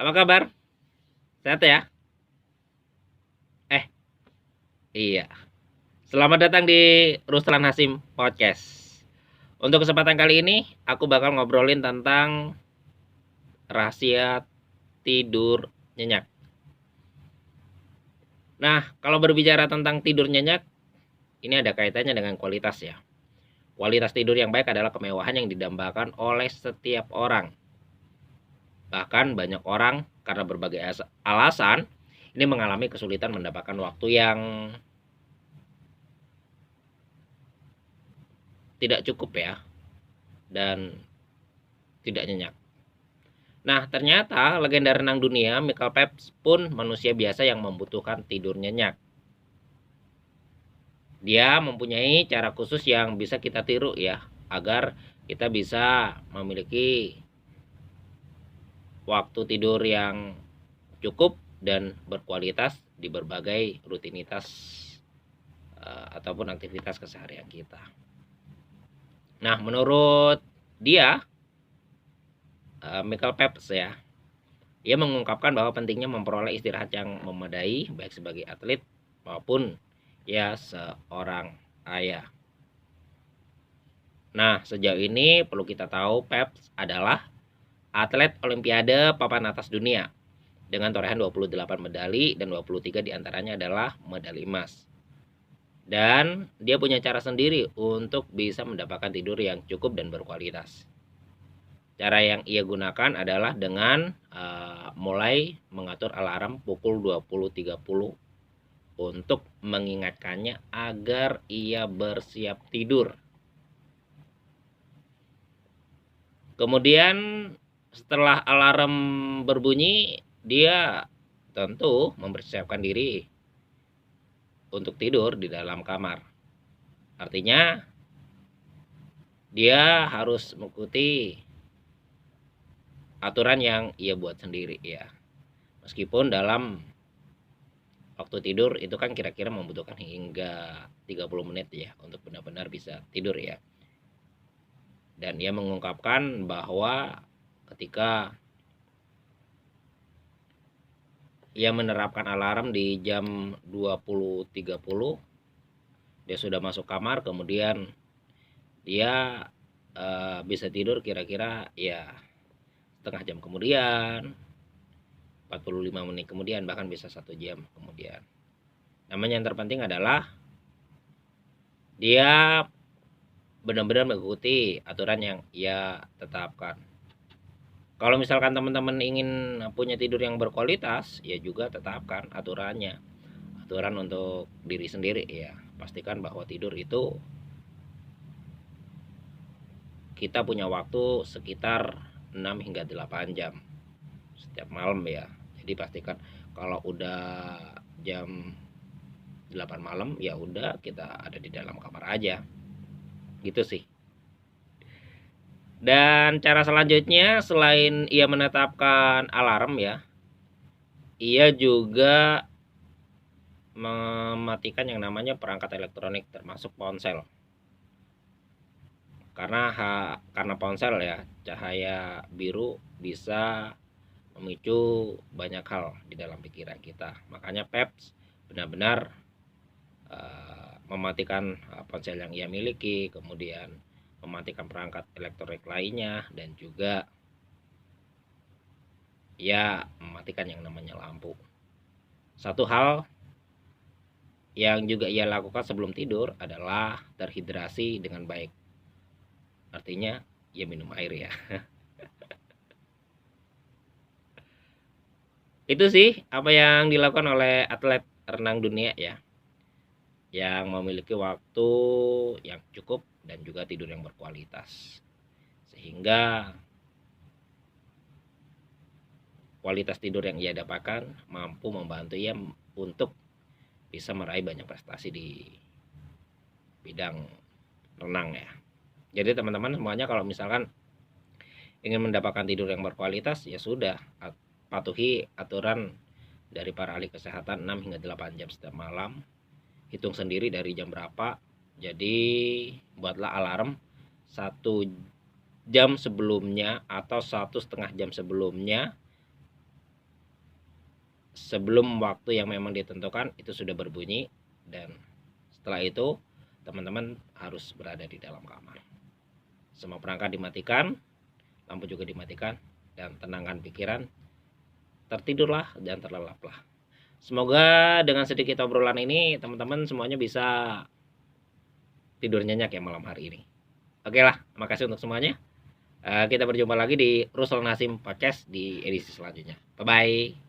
Apa kabar? Sehat ya? Eh, iya. Selamat datang di Ruslan Hasim Podcast. Untuk kesempatan kali ini, aku bakal ngobrolin tentang rahasia tidur nyenyak. Nah, kalau berbicara tentang tidur nyenyak, ini ada kaitannya dengan kualitas ya. Kualitas tidur yang baik adalah kemewahan yang didambakan oleh setiap orang. Bahkan banyak orang karena berbagai alasan ini mengalami kesulitan mendapatkan waktu yang tidak cukup ya dan tidak nyenyak. Nah, ternyata legenda renang dunia Michael Phelps pun manusia biasa yang membutuhkan tidur nyenyak. Dia mempunyai cara khusus yang bisa kita tiru ya, agar kita bisa memiliki waktu tidur yang cukup dan berkualitas di berbagai rutinitas ataupun aktivitas keseharian kita. Nah, menurut dia, Michael Phelps ya, ia mengungkapkan bahwa pentingnya memperoleh istirahat yang memadai baik sebagai atlet maupun ya seorang ayah. Nah, sejauh ini perlu kita tahu Phelps adalah atlet olimpiade papan atas dunia dengan torehan 28 medali dan 23 diantaranya adalah medali emas. Dan dia punya cara sendiri untuk bisa mendapatkan tidur yang cukup dan berkualitas. Cara yang ia gunakan adalah dengan mulai mengatur alarm pukul 20.30 untuk mengingatkannya agar ia bersiap tidur. Kemudian setelah alarm berbunyi, dia tentu mempersiapkan diri untuk tidur di dalam kamar. Artinya dia harus mengikuti aturan yang ia buat sendiri ya. Meskipun dalam waktu tidur itu kan kira-kira membutuhkan hingga 30 menit ya untuk benar-benar bisa tidur ya. Dan ia mengungkapkan bahwa ketika ia menerapkan alarm di jam 20.30, dia sudah masuk kamar, kemudian dia bisa tidur kira-kira ya setengah jam kemudian, 45 menit kemudian, bahkan bisa 1 jam kemudian. Namanya yang terpenting adalah dia benar-benar mengikuti aturan yang ia tetapkan. Kalau misalkan teman-teman ingin punya tidur yang berkualitas, ya juga tetapkan aturannya. Aturan untuk diri sendiri ya. Pastikan bahwa tidur itu kita punya waktu sekitar 6 hingga 8 jam setiap malam ya. Jadi pastikan kalau udah jam 8 malam ya udah kita ada di dalam kamar aja. Gitu sih. Dan cara selanjutnya selain ia menetapkan alarm ya, ia juga mematikan yang namanya perangkat elektronik termasuk ponsel. Karena ponsel ya, cahaya biru bisa memicu banyak hal di dalam pikiran kita. Makanya Peps benar-benar mematikan ponsel yang ia miliki, kemudian mematikan perangkat elektronik lainnya, dan juga ya mematikan yang namanya lampu. Satu hal yang juga ia lakukan sebelum tidur adalah terhidrasi dengan baik. Artinya ya minum air ya. Itu sih apa yang dilakukan oleh atlet renang dunia ya, yang memiliki waktu yang cukup dan juga tidur yang berkualitas, sehingga kualitas tidur yang ia dapatkan mampu membantu ia untuk bisa meraih banyak prestasi di bidang renang ya. Jadi teman-teman semuanya kalau misalkan ingin mendapatkan tidur yang berkualitas ya sudah patuhi aturan dari para ahli kesehatan 6 hingga 8 jam setiap malam. Hitung sendiri dari jam berapa. Jadi buatlah alarm 1 jam sebelumnya atau 1,5 jam sebelumnya sebelum waktu yang memang ditentukan itu sudah berbunyi, dan setelah itu teman-teman harus berada di dalam kamar. Semua perangkat dimatikan, lampu juga dimatikan, dan tenangkan pikiran, tertidurlah dan terlelaplah. Semoga dengan sedikit obrolan ini teman-teman semuanya bisa tidur nyenyak ya malam hari ini. Oke lah, makasih untuk semuanya. Kita berjumpa lagi di Ruslan Hasim Podcast di edisi selanjutnya. Bye bye.